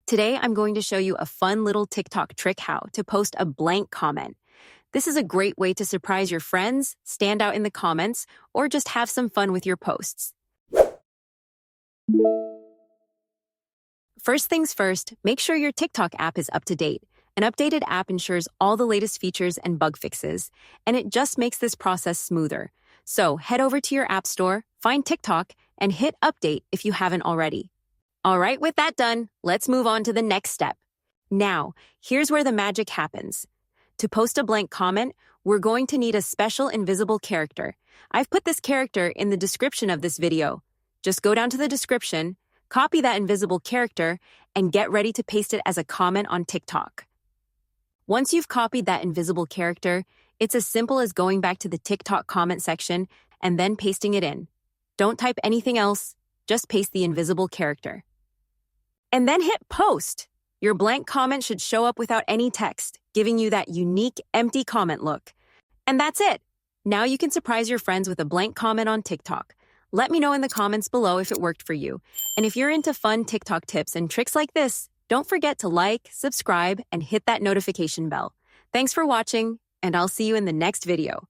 Today, I'm going to show you a fun little TikTok trick how to post a blank comment. This is a great way to surprise your friends, stand out in the comments, or just have some fun with your posts. First things first, make sure your TikTok app is up to date. An updated app ensures all the latest features and bug fixes, and it just makes this process smoother. So head over to your app store, find TikTok, and hit update if you haven't already. All right, with that done, let's move on to the next step. Now, here's where the magic happens. To post a blank comment, we're going to need a special invisible character. I've put this character in the description of this video. Just go down to the description, copy that invisible character, and get ready to paste it as a comment on TikTok. Once you've copied that invisible character, it's as simple as going back to the TikTok comment section and then pasting it in. Don't type anything else, just paste the invisible character. And then hit post. Your blank comment should show up without any text, giving you that unique, empty comment look. And that's it. Now you can surprise your friends with a blank comment on TikTok. Let me know in the comments below if it worked for you. And if you're into fun TikTok tips and tricks like this, don't forget to like, subscribe, and hit that notification bell. Thanks for watching, and I'll see you in the next video.